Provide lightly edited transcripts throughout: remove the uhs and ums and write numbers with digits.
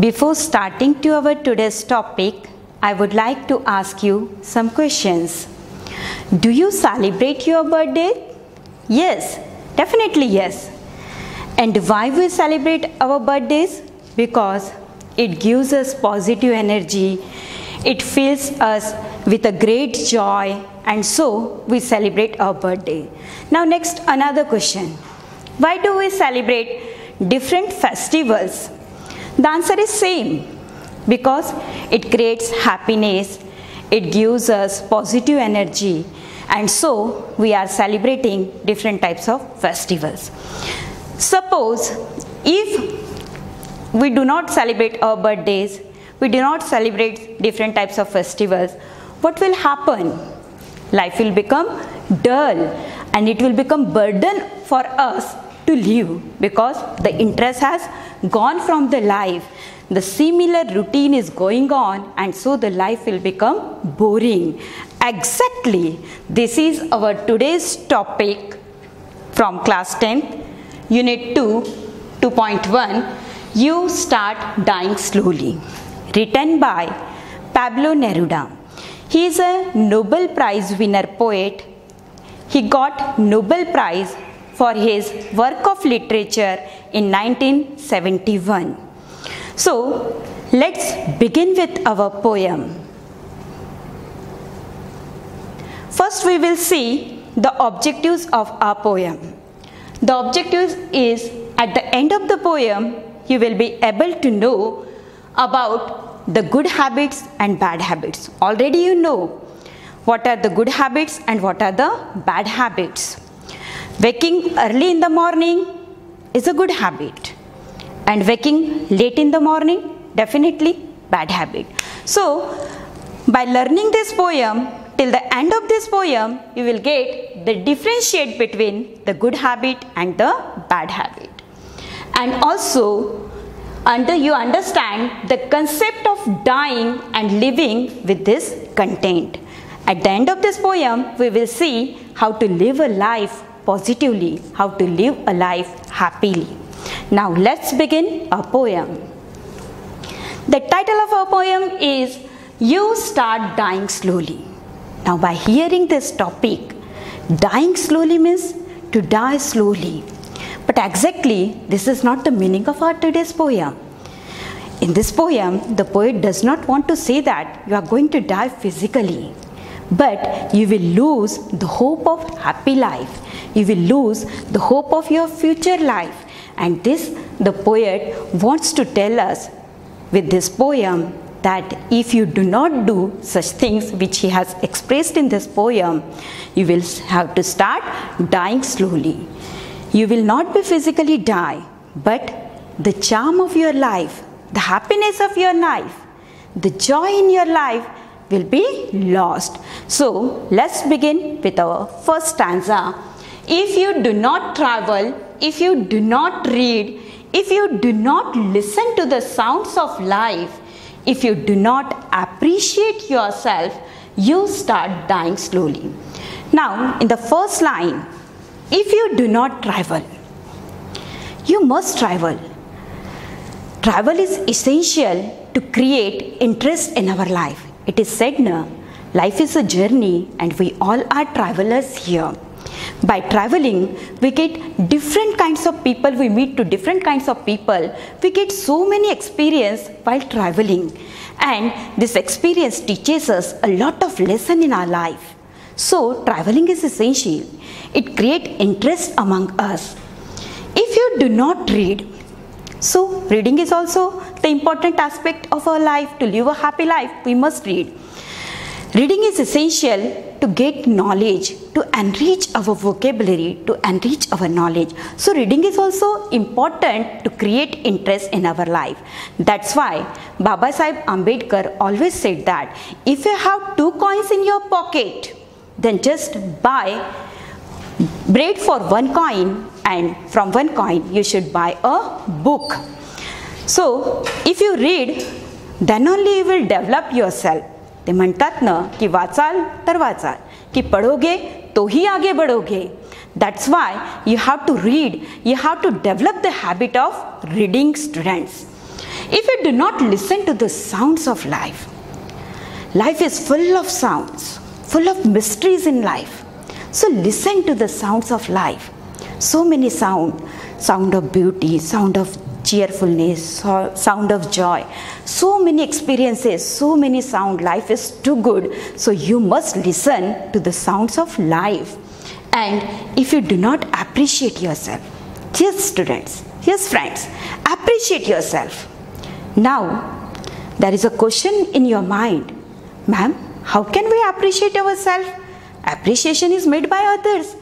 Before starting to our today's topic, I would like to ask you some questions. Do you celebrate your birthday? Yes, definitely yes. And why we celebrate our birthdays? Because it gives us positive energy, it fills us with a great joy, and so we celebrate our birthday. Now next, another question. Why do we celebrate different festivals? The answer is same. Because it creates happiness, it gives us positive energy, and so we are celebrating different types of festivals. Suppose if we do not celebrate our birthdays, we do not celebrate different types of festivals, what will happen? Life will become dull and it will become burden for us to live because the interest has gone from the life. The similar routine is going on, and so the life will become boring. Exactly, this is our today's topic from class 10th, unit 2, 2.1, You Start Dying Slowly, written by Pablo Neruda. He is a Nobel Prize winner poet. He got Nobel Prize for his work of literature in 1971. So, let's begin with our poem. First, we will see the objectives of our poem. The objectives is, at the end of the poem, you will be able to know about the good habits and bad habits. Already you know what are the good habits and what are the bad habits. Waking early in the morning is a good habit, and waking late in the morning, definitely bad habit. So, by learning this poem, till the end of this poem, you will get the differentiate between the good habit and the bad habit. And also, you understand the concept of dying and living with this content. At the end of this poem, we will see how to live a life positively, how to live a life happily. Now let's begin our poem. The title of our poem is You Start Dying Slowly. Now by hearing this topic, dying slowly means to die slowly. But exactly this is not the meaning of our today's poem. In this poem, the poet does not want to say that you are going to die physically, but you will lose the hope of happy life. You will lose the hope of your future life. And this the poet wants to tell us with this poem, that if you do not do such things which he has expressed in this poem, you will have to start dying slowly. You will not be physically die, but the charm of your life, the happiness of your life, the joy in your life will be lost. So let's begin with our first stanza. If you do not travel, if you do not read, if you do not listen to the sounds of life, if you do not appreciate yourself, you start dying slowly. Now, in the first line, if you do not travel, you must travel. Travel is essential to create interest in our life. It is said now, life is a journey and we all are travelers here. By traveling, we get different kinds of people, we meet to different kinds of people. We get so many experience while traveling, and this experience teaches us a lot of lesson in our life. So traveling is essential. It creates interest among us. If you do not read, so reading is also the important aspect of our life. To live a happy life, we must read. Reading is essential to get knowledge, to enrich our vocabulary, to enrich our knowledge. So reading is also important to create interest in our life. That's why Baba Sahib Ambedkar always said that if you have 2 coins in your pocket, then just buy bread for 1 coin, and from 1 coin you should buy a book. So if you read, then only you will develop yourself. ते म्हणतात ना की वाचाल तर वाचाल, की पढ़ोगे तो ही आगे बढ़ोगे. That's why you have to read, you have to develop the habit of reading, students. if you do not listen to the sounds of life, life is full of sounds, full of mysteries in life. So listen to the sounds of life. So many sound of beauty, sound of cheerfulness, sound of joy, so many experiences, so many sound. Life is too good, so you must listen to the sounds of life. And if you do not appreciate yourself, yes students, yes friends, appreciate yourself. Now there is a question in your mind, ma'am, how can we appreciate ourselves? Appreciation is made by others,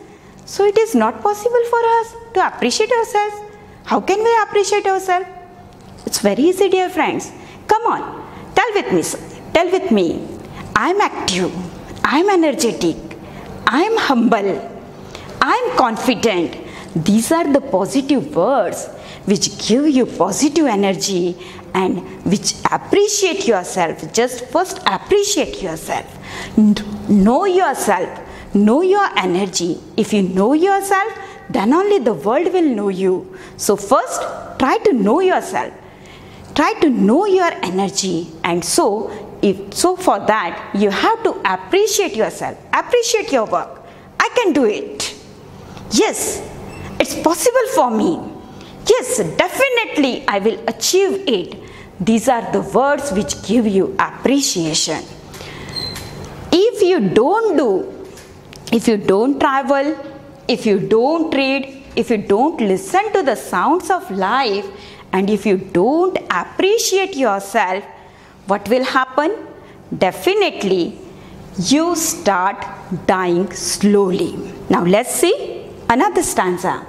so it is not possible for us to appreciate ourselves. How can we appreciate ourselves? It's very easy, dear friends. Come on, tell with me. I am active, I am energetic, I am humble, I am confident. These are the positive words which give you positive energy and which appreciate yourself. Just first appreciate yourself. Know yourself. Know your energy. If you know yourself, then only the world will know you. So first, try to know yourself. Try to know your energy. And so for that, you have to appreciate yourself. Appreciate your work. I can do it. Yes, it's possible for me. Yes, definitely I will achieve it. These are the words which give you appreciation. If you don't do, if you don't travel, if you don't read, if you don't listen to the sounds of life, and if you don't appreciate yourself, what will happen? Definitely, you start dying slowly. Now let's see another stanza.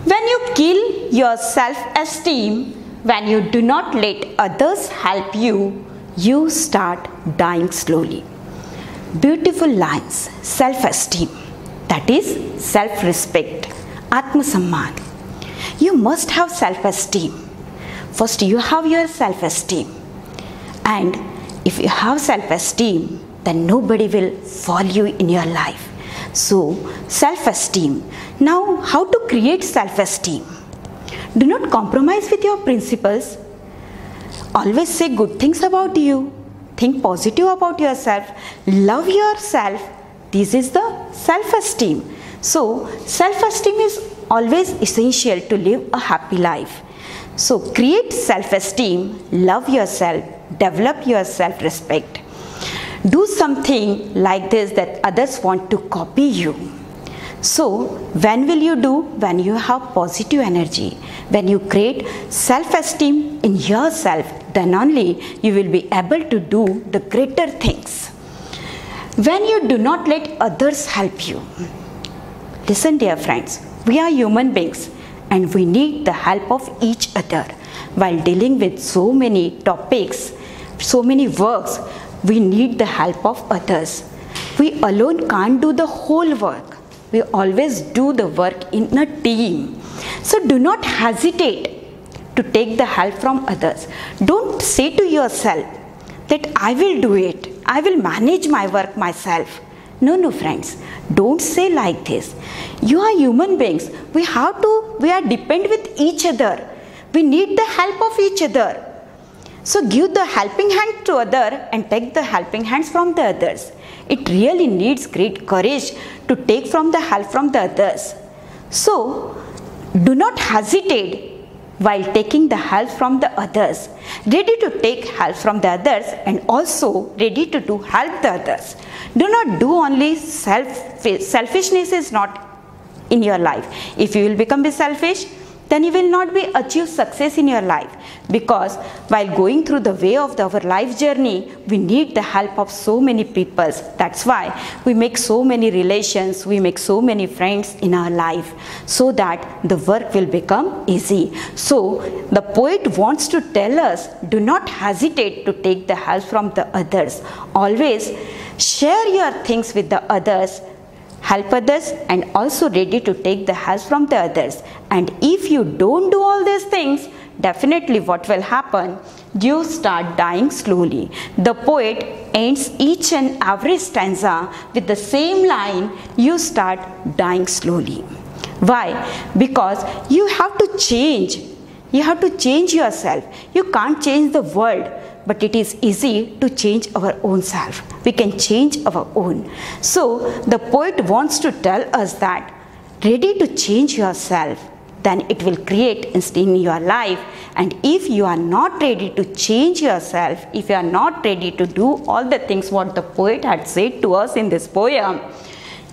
When you kill your self-esteem, when you do not let others help you, you start dying slowly. Beautiful lines. Self-esteem, that is self-respect, Atma-Samman. You must have self-esteem. First you have your self-esteem, and if you have self-esteem, then nobody will follow you in your life. So self-esteem. Now how to create self-esteem? Do not compromise with your principles. Always say good things about you. Think positive about yourself. Love yourself. This is the self-esteem. So self-esteem is always essential to live a happy life. So create self-esteem, love yourself, develop your self-respect. Do something like this that others want to copy you. So when will you do? When you have positive energy. When you create self-esteem in yourself, then only you will be able to do the greater things. When you do not let others help you. Listen, dear friends, we are human beings and we need the help of each other. While dealing with so many topics, so many works, we need the help of others. We alone can't do the whole work. We always do the work in a team. So do not hesitate to take the help from others. Don't say to yourself that I will do it. I will manage my work myself. No, friends. Don't say like this. You are human beings. We are dependent with each other. We need the help of each other. So give the helping hand to other and take the helping hands from the others. It really needs great courage to take from the help from the others. So do not hesitate while taking the help from the others. Ready to take help from the others and also ready to do help the others. Do not do only selfishness is not in your life. If you will become selfish, then you will not achieve success in your life, because while going through the way of our life journey, we need the help of so many people. That's why we make so many relations, we make so many friends in our life, so that the work will become easy. So the poet wants to tell us, do not hesitate to take the help from the others. Always share your things with the others, help others, and also ready to take the help from the others. And if you don't do all these things, definitely what will happen? You start dying slowly. The poet ends each and every stanza with the same line, you start dying slowly. Why? Because you have to change. You have to change yourself. You can't change the world, but it is easy to change our own self. We can change our own. So the poet wants to tell us that ready to change yourself, then it will create instinct in your life. And if you are not ready to change yourself, if you are not ready to do all the things what the poet had said to us in this poem,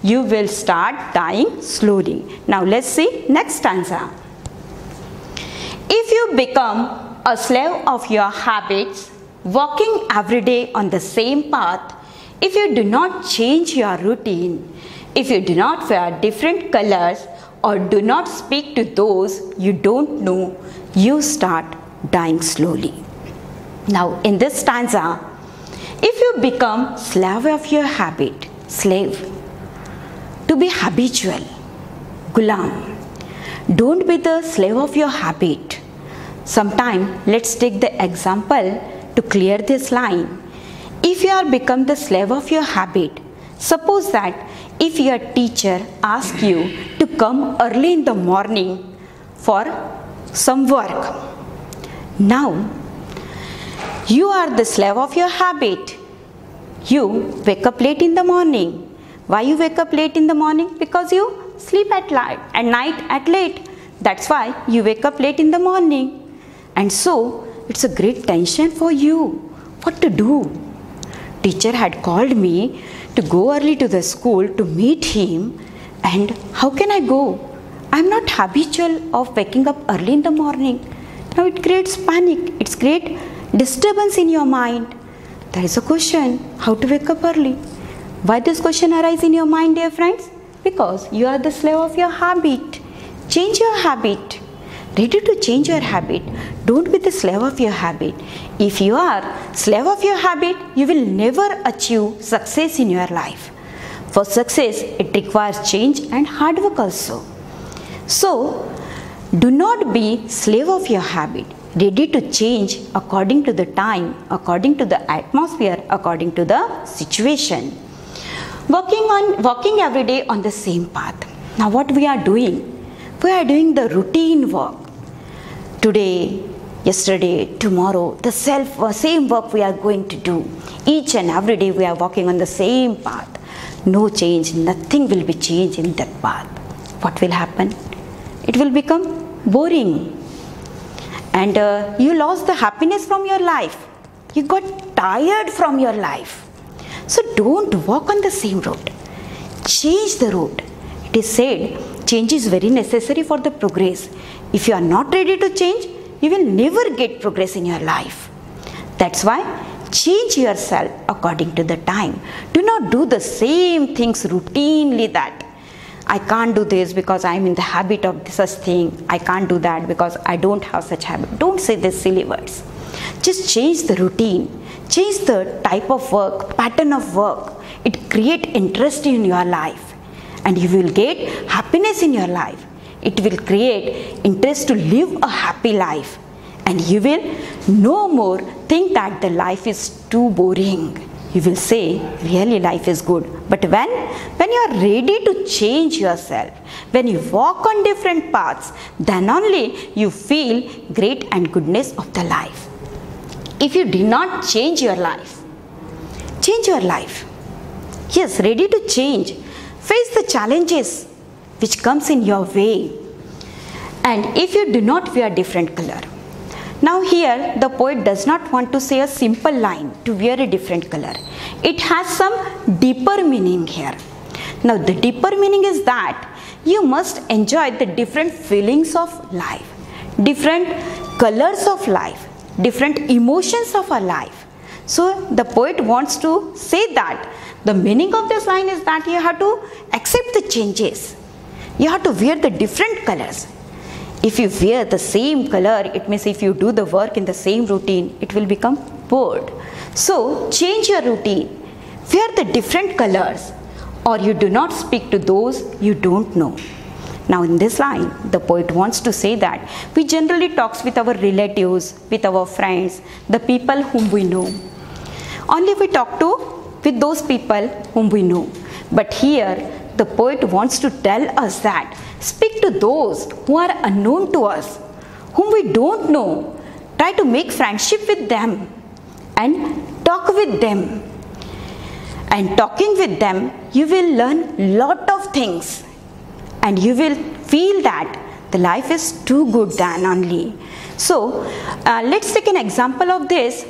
you will start dying slowly. Now let's see next stanza. If you become a slave of your habits, walking every day on the same path, if you do not change your routine, if you do not wear different colors or do not speak to those you don't know, you start dying slowly. Now in this stanza, if you become slave of your habit, slave, to be habitual, gulam, don't be the slave of your habit. Sometime let's take the example to clear this line. If you are become the slave of your habit, suppose that if your teacher asks you to come early in the morning for some work, now you are the slave of your habit. You wake up late in the morning. Why you wake up late in the morning? Because you sleep at night at late. That's why you wake up late in the morning. And so it's a great tension for you. What to do? Teacher had called me to go early to the school to meet him, and how can I go? I'm not habitual of waking up early in the morning. Now it creates panic. It creates disturbance in your mind. There is a question, how to wake up early? Why this question arises in your mind, dear friends? Because you are the slave of your habit. Change your habit. Ready to change your habit. Don't be the slave of your habit. If you are slave of your habit, you will never achieve success in your life. For success, it requires change and hard work also. So, do not be slave of your habit. Ready to change according to the time, according to the atmosphere, according to the situation. Walking every day on the same path. Now what we are doing? We are doing the routine work. Today, yesterday, tomorrow, the same work we are going to do. Each and every day we are walking on the same path. No change, nothing will be changed in that path. What will happen? It will become boring. And you lost the happiness from your life. You got tired from your life. So don't walk on the same road. Change the road. It is said, change is very necessary for the progress. If you are not ready to change, you will never get progress in your life. That's why change yourself according to the time. Do not do the same things routinely that I can't do this because I am in the habit of such thing. I can't do that because I don't have such habit. Don't say these silly words. Just change the routine. Change the type of work, pattern of work. It creates interest in your life and you will get happiness in your life. It will create interest to live a happy life and you will no more think that the life is too boring. You will say, really life is good. But when you are ready to change yourself, when you walk on different paths, then only you feel great and goodness of the life. If you do not change your life, yes, ready to change, face the challenges which comes in your way. And if you do not wear different color. Now here the poet does not want to say a simple line to wear a different color. It has some deeper meaning here. Now the deeper meaning is that you must enjoy the different feelings of life, different colors of life, different emotions of our life. So the poet wants to say that the meaning of this line is that you have to accept the changes. You have to wear the different colors. If you wear the same color, it means if you do the work in the same routine, it will become bored. So change your routine. Wear the different colors or you do not speak to those you don't know. Now in this line, the poet wants to say that we generally talk with our relatives, with our friends, the people whom we know. Only we talk with those people whom we know. But here the poet wants to tell us that speak to those who are unknown to us, whom we don't know, try to make friendship with them and talk with them. And talking with them, you will learn lot of things and you will feel that the life is too good than only. So let's take an example of this.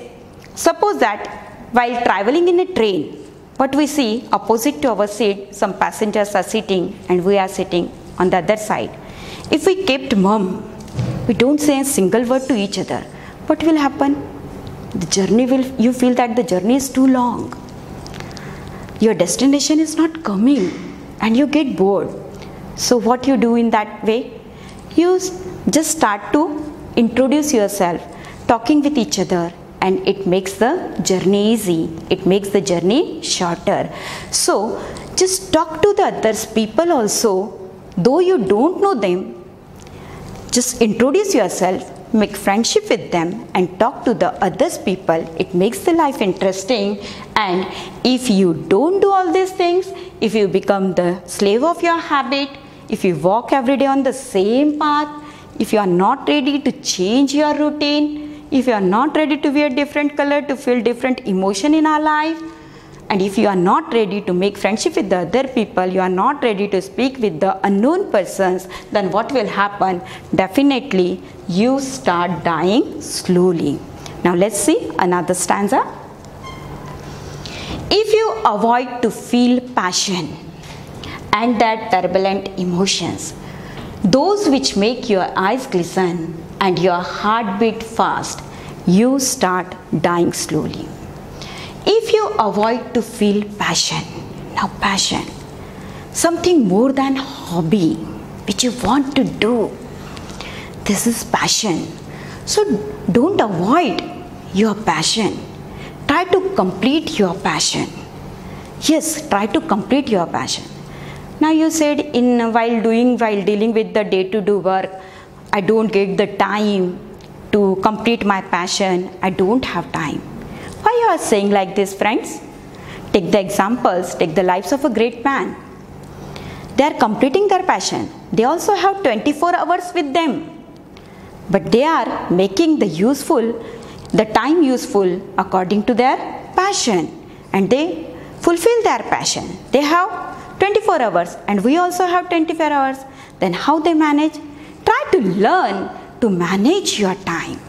Suppose that while traveling in a train, what we see opposite to our seat, some passengers are sitting and we are sitting on the other side. If we kept mum, we don't say a single word to each other, what will happen? The journey will, you feel that the journey is too long. Your destination is not coming and you get bored. So what you do in that way? You just start to introduce yourself, talking with each other, and it makes the journey easy. It makes the journey shorter. So just talk to the others people also, though you don't know them. Just introduce yourself, make friendship with them and talk to the others people. It makes the life interesting. And if you don't do all these things, if you become the slave of your habit, if you walk every day on the same path, if you are not ready to change your routine, if you are not ready to wear different color to feel different emotion in our life, and if you are not ready to make friendship with the other people, you are not ready to speak with the unknown persons, then what will happen? Definitely you start dying slowly. Now let's see another stanza. If you avoid to feel passion and that turbulent emotions, those which make your eyes glisten and your heart beat fast, you start dying slowly. If you avoid to feel passion, now passion, something more than hobby which you want to do, this is passion. So don't avoid your passion. Try to complete your passion. Yes, try to complete your passion. Now you said while dealing with the day-to-day work, I don't get the time to complete my passion. I don't have time. Why you are saying like this, friends? Take the examples, take the lives of a great man. They are completing their passion. They also have 24 hours with them. But they are making the time useful according to their passion. And they fulfill their passion. They have 24 hours and we also have 24 hours. Then how they manage? Try to learn to manage your time.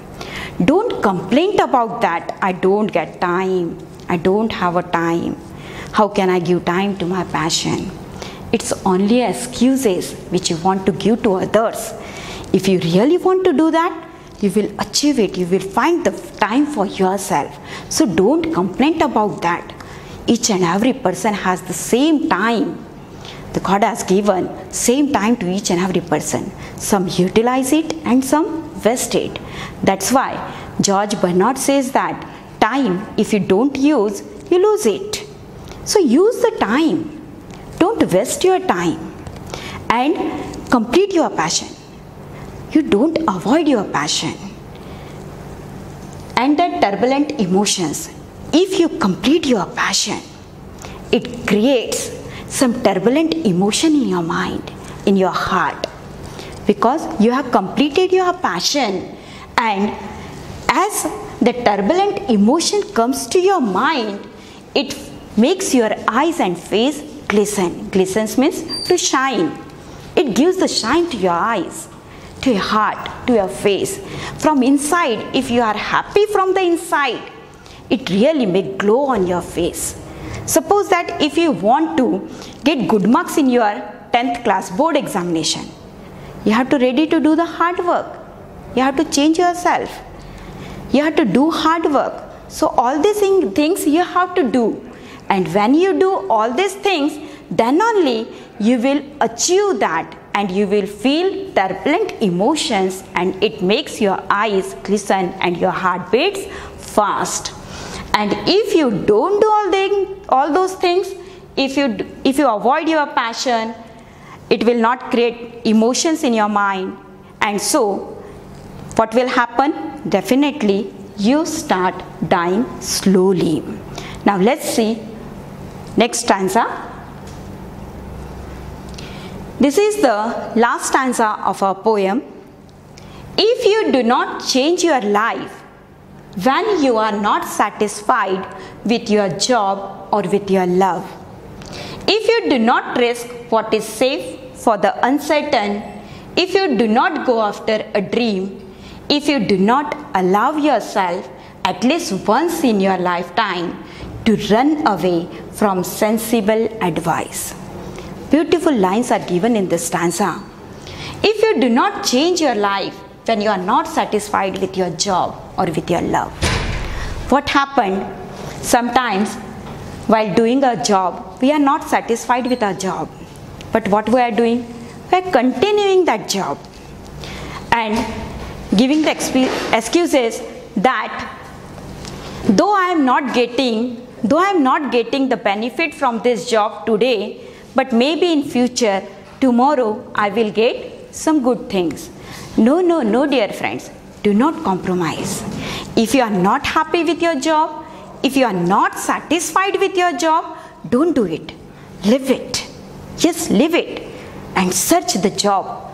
Don't complain about that. I don't get time. I don't have a time. How can I give time to my passion? It's only excuses which you want to give to others. If you really want to do that, you will achieve it. You will find the time for yourself. So don't complain about that. Each and every person has the same time. The God has given same time to each and every person. Some utilize it and some waste it. That's why George Bernard says that time, if you don't use, you lose it. So use the time. Don't waste your time and complete your passion. You don't avoid your passion. And the turbulent emotions, if you complete your passion, it creates some turbulent emotion in your mind, in your heart, because you have completed your passion. And as the turbulent emotion comes to your mind, it makes your eyes and face glisten. Glistens means to shine. It gives the shine to your eyes, to your heart, to your face. From inside, if you are happy from the inside, it really may glow on your face. Suppose that if you want to get good marks in your 10th class board examination, you have to ready to do the hard work. You have to change yourself. You have to do hard work. So all these things you have to do. And when you do all these things, then only you will achieve that and you will feel turbulent emotions and it makes your eyes glisten and your heart beats fast. And if you don't do all those things, if you avoid your passion, it will not create emotions in your mind. And so what will happen? Definitely you start dying slowly. Now let's see next stanza. This is the last stanza of our poem. If you do not change your life when you are not satisfied with your job or with your love, if you do not risk what is safe for the uncertain, if you do not go after a dream, if you do not allow yourself at least once in your lifetime to run away from sensible advice. Beautiful lines are given in this stanza. If you do not change your life when you are not satisfied with your job or with your love, what happened? Sometimes while doing a job, we are not satisfied with our job. But what we are doing? We are continuing that job and giving the excuses that though I am not getting the benefit from this job today, but maybe in future, tomorrow I will get some good things. No, dear friends, do not compromise. If you are not happy with your job, if you are not satisfied with your job, don't do it. Live it. Just live it and search the job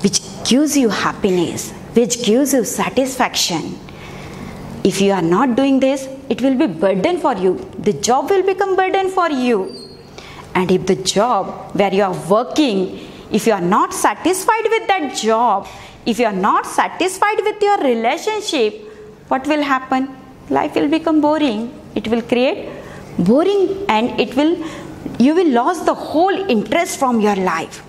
which gives you happiness, which gives you satisfaction. If you are not doing this, it will be burden for you. The job will become burden for you. And if the job where you are working, if you are not satisfied with that job, if you are not satisfied with your relationship, what will happen? Life will become boring. It will create boring and you will lose the whole interest from your life.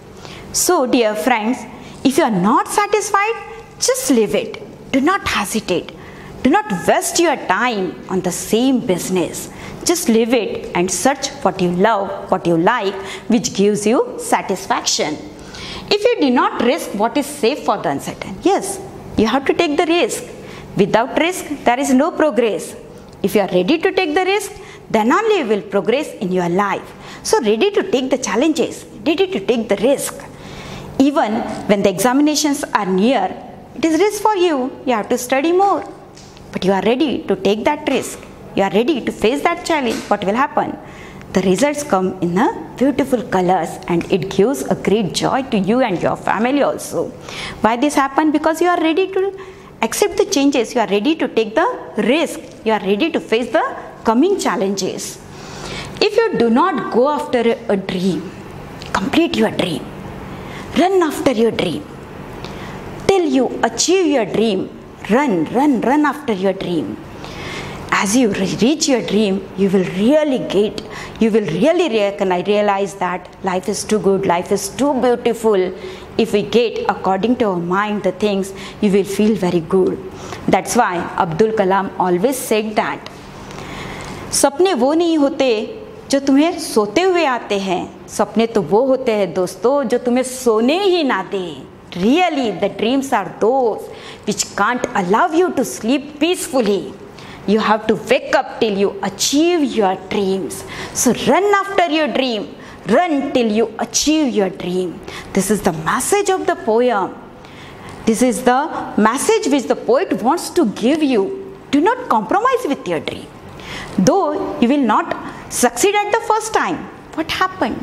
So dear friends, if you are not satisfied, just leave it. Do not hesitate. Do not waste your time on the same business. Just leave it and search what you love, what you like, which gives you satisfaction. If you do not risk what is safe for the uncertain, yes, you have to take the risk. Without risk, there is no progress. If you are ready to take the risk, then only you will progress in your life. So ready to take the challenges, ready to take the risk. Even when the examinations are near, it is risk for you. You have to study more. But you are ready to take that risk. You are ready to face that challenge. What will happen? The results come in a beautiful colors and it gives a great joy to you and your family also. Why this happen? Because you are ready to accept the changes. You are ready to take the risk. You are ready to face the coming challenges. If you do not go after a dream, complete your dream. Run after your dream. Till you achieve your dream, run after your dream. As you reach your dream, you will really realize that life is too good, life is too beautiful. If we get according to our mind the things, you will feel very good. That's why Abdul Kalam always said that सपने वो नहीं होते जो तुम्हें सोते हुए आते हैं, सपने तो वो होते हैं दोस्तों जो तुम्हें सोने ही ना दे. Really, the dreams are those which can't allow you to sleep peacefully. You have to wake up till you achieve your dreams. So run after your dream. Run till you achieve your dream. This is the message of the poem. This is the message which the poet wants to give you. Do not compromise with your dream. Though you will not succeed at the first time, what happened?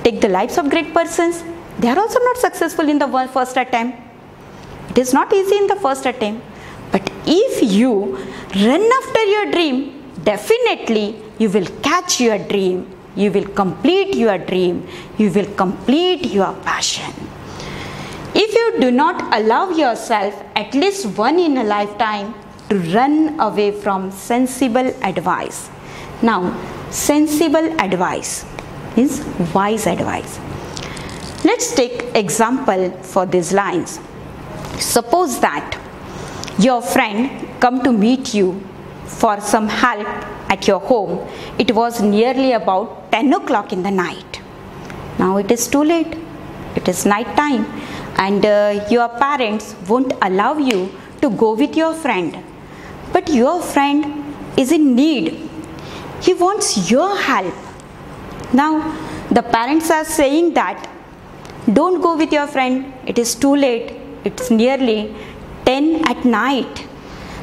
Take the lives of great persons. They are also not successful in the first attempt. It is not easy in the first attempt. But if you run after your dream, definitely you will catch your dream. You will complete your dream. You will complete your passion. If you do not allow yourself at least one in a lifetime to run away from sensible advice. Now, sensible advice is wise advice. Let's take example for these lines. Suppose that your friend come to meet you for some help at your home. It was nearly about 10 o'clock in the night. Now it is too late. It is night time and your parents won't allow you to go with your friend. But your friend is in need. He wants your help. Now the parents are saying that don't go with your friend. It is too late. It's nearly 10 at night.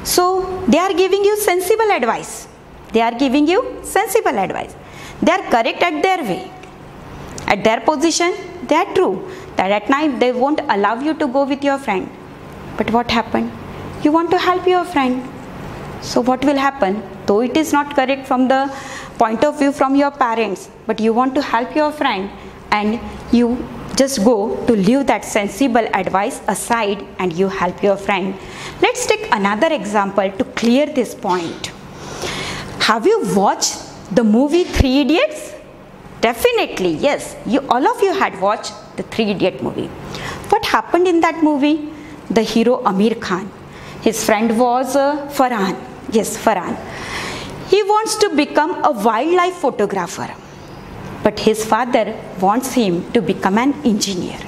So they are giving you sensible advice. They are giving you sensible advice. They are correct at their way. At their position, they are true. That at night they won't allow you to go with your friend. But what happened? You want to help your friend. So what will happen? Though it is not correct from the point of view from your parents, but you want to help your friend, and you just go to leave that sensible advice aside and you help your friend. Let's take another example to clear this point. Have you watched the movie Three Idiots? Definitely, yes. All of you had watched the Three Idiot movie. What happened in that movie? The hero Amir Khan. His friend was Farhan. Yes, Farhan. He wants to become a wildlife photographer. But his father wants him to become an engineer.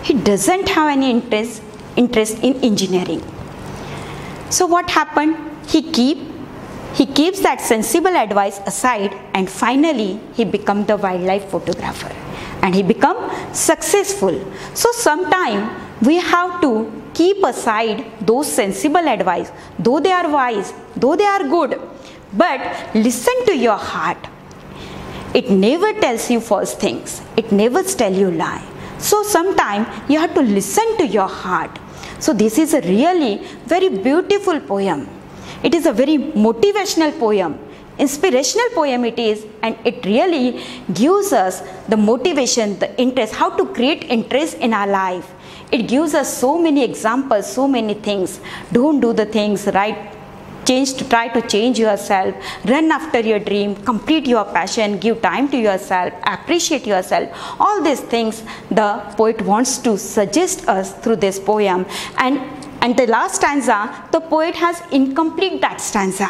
He doesn't have any interest in engineering. So what happened? He keeps that sensible advice aside, and finally he becomes the wildlife photographer and he becomes successful. So sometime we have to keep aside those sensible advice, though they are wise, though they are good, but listen to your heart. It never tells you false things. It never tells you lie. So sometimes you have to listen to your heart. So this is a really very beautiful poem. It is a very motivational poem, inspirational poem it is, and it really gives us the motivation, the interest, how to create interest in our life. It gives us so many examples, so many things. Don't do the things right. Try to change yourself, run after your dream, complete your passion, give time to yourself, appreciate yourself. All these things the poet wants to suggest us through this poem. And the last stanza, the poet has incomplete that stanza.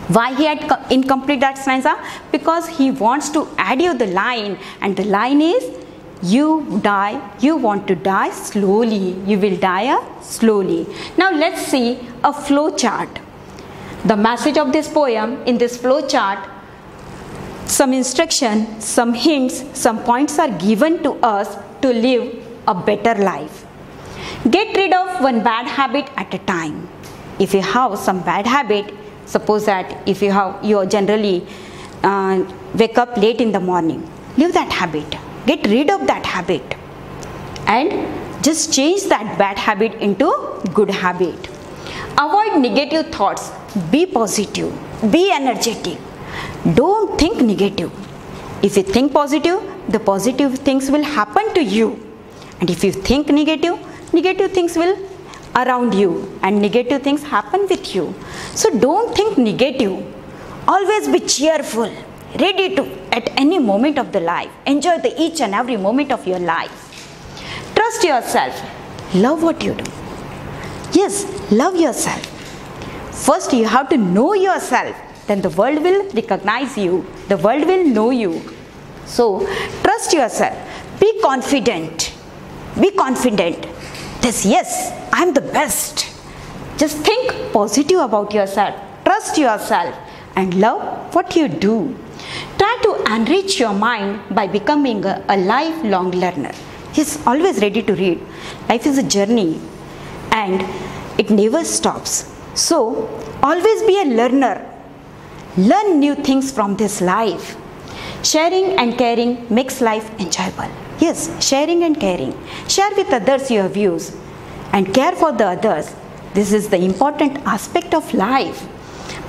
Why he had incomplete that stanza? Because he wants to add you the line, and the line is, you want to die slowly, you will die slowly. Now let's see a flow chart. The message of this poem in this flow chart, some instruction, some hints, some points are given to us to live a better life. Get rid of one bad habit at a time. If you have some bad habit, suppose that if you generally wake up late in the morning, leave that habit. Get rid of that habit and just change that bad habit into good habit. Avoid negative thoughts. Be positive. Be energetic. Don't think negative. If you think positive, the positive things will happen to you. And if you think negative, negative things will around you and negative things happen with you. So don't think negative. Always be cheerful, ready to at any moment of the life. Enjoy the each and every moment of your life. Trust yourself. Love what you do. Yes, love yourself. First you have to know yourself. Then the world will recognize you. The world will know you. So trust yourself. Be confident. Be confident. Yes, I am the best. Just think positive about yourself. Trust yourself and love what you do. Try to enrich your mind by becoming a lifelong learner. He's always ready to read. Life is a journey and it never stops. So always be a learner. Learn new things from this life. Sharing and caring makes life enjoyable. Yes, sharing and caring. Share with others your views and care for the others. This is the important aspect of life.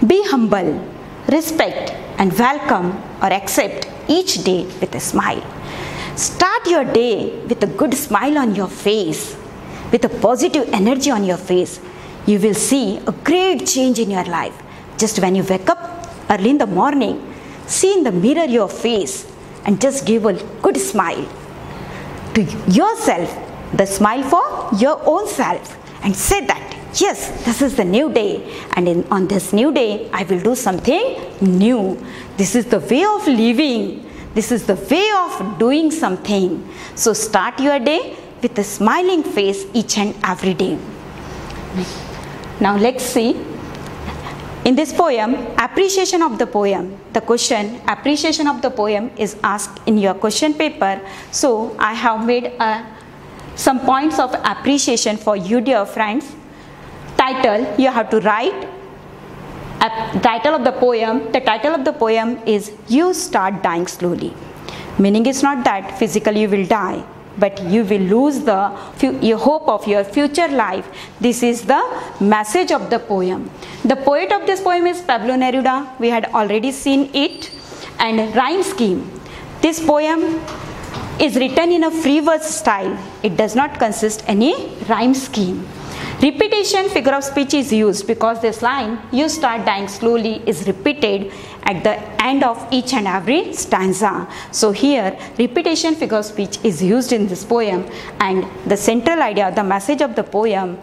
Be humble, respect and welcome or accept each day with a smile. Start your day with a good smile on your face, with a positive energy on your face. You will see a great change in your life. Just when you wake up early in the morning, see in the mirror your face and just give a good smile to yourself, the smile for your own self, and say that, yes, this is the new day, and on this new day, I will do something new. This is the way of living. This is the way of doing something. So start your day with a smiling face each and every day. Now let's see. In this poem, appreciation of the poem, the question appreciation of the poem is asked in your question paper. So I have made some points of appreciation for you, dear friends. Title, you have to write title of the poem. The title of the poem is You Start Dying Slowly. Meaning is not that physically you will die, but you will lose your hope of your future life. This is the message of the poem. The poet of this poem is Pablo Neruda. We had already seen it. And rhyme scheme. This poem is written in a free verse style. It does not consist any rhyme scheme. Repetition figure of speech is used because this line, "You start dying slowly," is repeated at the end of each and every stanza. So here repetition figure of speech is used in this poem, and the central idea, the message of the poem,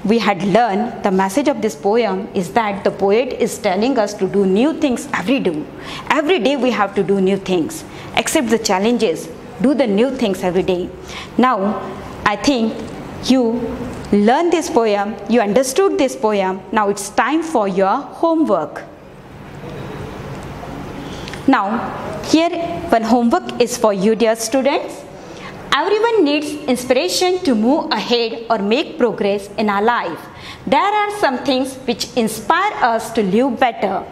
we had learned the message of this poem is that the poet is telling us to do new things every day. Every day we have to do new things. Accept the challenges. Do the new things every day. Now, I think you learned this poem, you understood this poem. Now it's time for your homework. Now, here one homework is for you, dear students. Everyone needs inspiration to move ahead or make progress in our life. There are some things which inspire us to live better.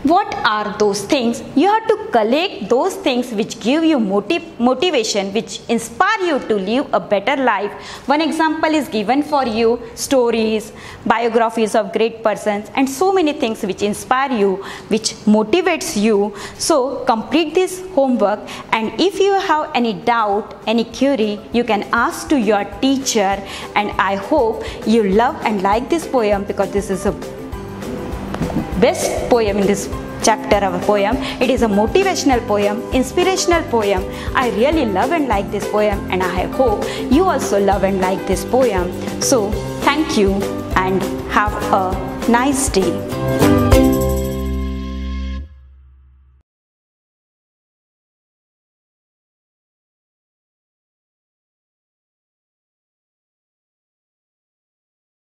What are those things? You have to collect those things which give you motivation, which inspire you to live a better life. One example is given for you: stories, biographies of great persons, and so many things which inspire you, which motivates you. So complete this homework, and if you have any doubt, any query, you can ask to your teacher. And I hope you love and like this poem, because this is a best poem in this chapter of a poem. It is a motivational poem, inspirational poem. I really love and like this poem, and I hope you also love and like this poem. So thank you and have a nice day.